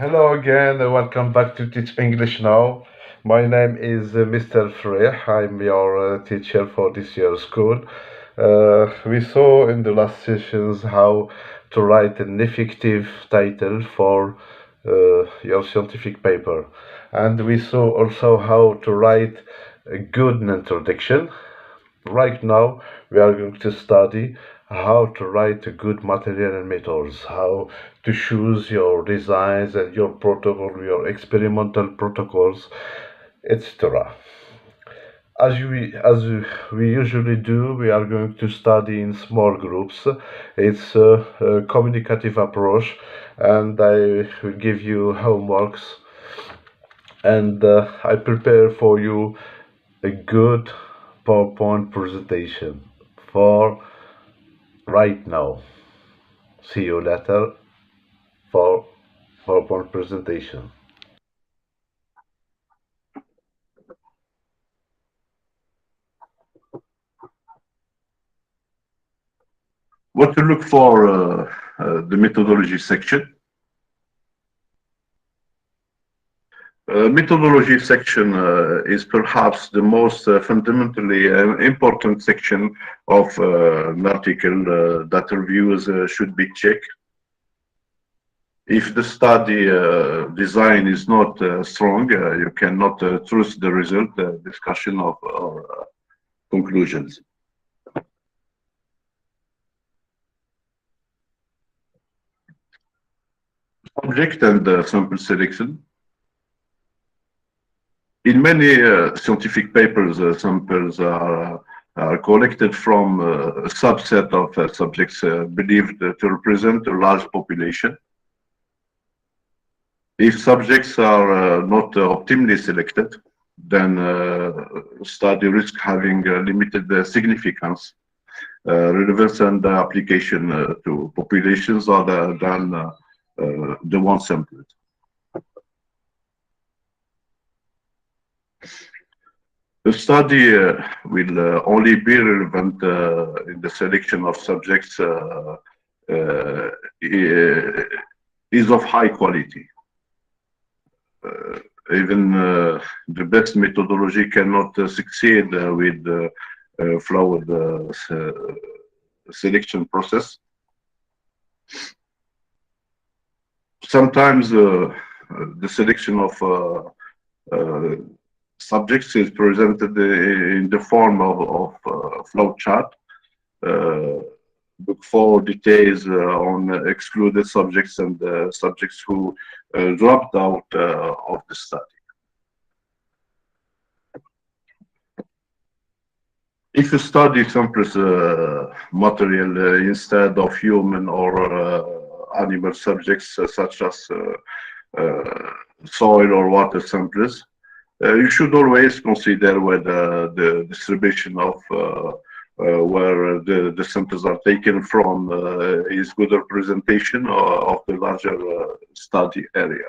Hello again, welcome back to Teach English Now. My name is Mr. Frey. I'm your teacher for this year's school. We saw in the last sessions how to write an effective title for your scientific paper. And we saw also how to write a good introduction. Right now, we are going to study how to write a good material and methods, how to choose your designs and your protocol, your experimental protocols, etc. As we usually do, we are going to study in small groups. It's a communicative approach, and I will give you homeworks, and I prepare for you a good PowerPoint presentation for right now. See you later for PowerPoint presentation. What to look for the methodology section. Methodology section is perhaps the most fundamentally important section of an article that reviewers should be checked. If the study design is not strong, you cannot trust the result, discussion of or conclusions. Subject and sample selection. In many scientific papers, samples are collected from a subset of subjects believed to represent a large population. If subjects are not optimally selected, then study risk having limited significance, relevance and application to populations other than the one sampled. The study will only be relevant in the selection of subjects is of high quality. Even the best methodology cannot succeed with flawed selection process. Sometimes the selection of subjects is presented in the form of flow chart. Look for details on excluded subjects and subjects who dropped out of the study. If a study samples material instead of human or animal subjects, such as soil or water samples, you should always consider whether the distribution of where the samples are taken from is good representation of the larger study area.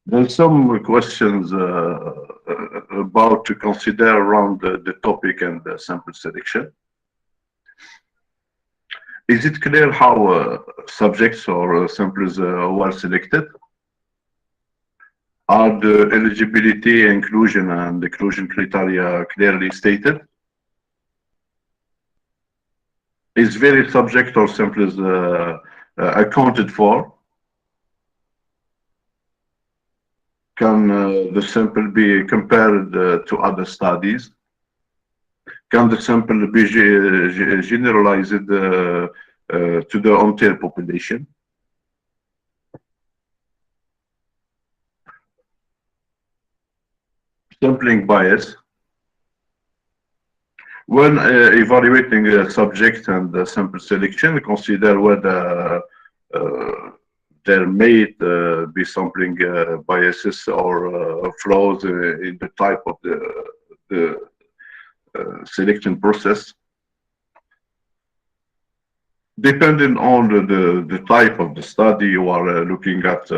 There's some questions about to consider around the topic and the sample selection. Is it clear how subjects or samples were selected? Are the eligibility, inclusion, and exclusion criteria clearly stated? Is very subject or samples accounted for? Can the sample be compared to other studies? Can the sample be generalized to the entire population? Sampling bias. When evaluating a subject and sample selection, consider whether there may be sampling biases or flaws in the type of the selection process. Depending on the type of the study, you are looking at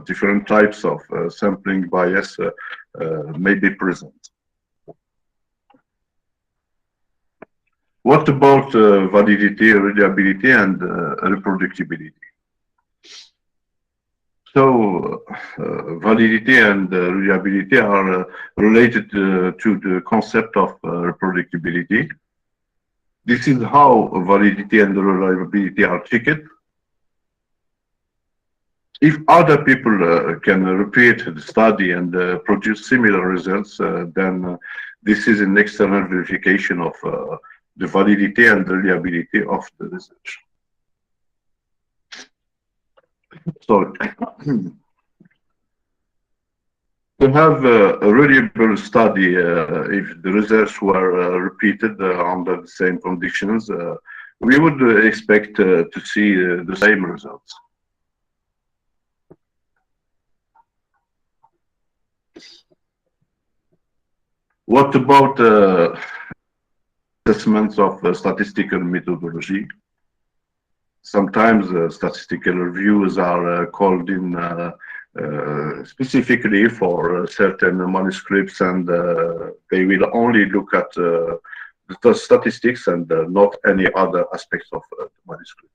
different types of sampling bias may be present. What about validity, reliability, and reproducibility? So, validity and reliability are related to the concept of reproducibility. This is how validity and reliability are checked. If other people can repeat the study and produce similar results, then this is an external verification of the validity and reliability of the research. So, to have a reliable study, if the results were repeated under the same conditions, we would expect to see the same results. What about assessments of statistical methodology? Sometimes statistical reviews are called in specifically for certain manuscripts, and they will only look at the statistics and not any other aspects of the manuscript.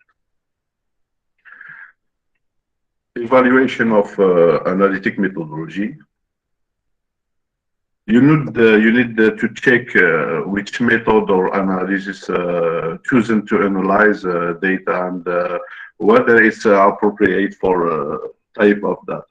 Evaluation of analytic methodology. You need to check which method or analysis chosen to analyze data, and whether it's appropriate for type of data.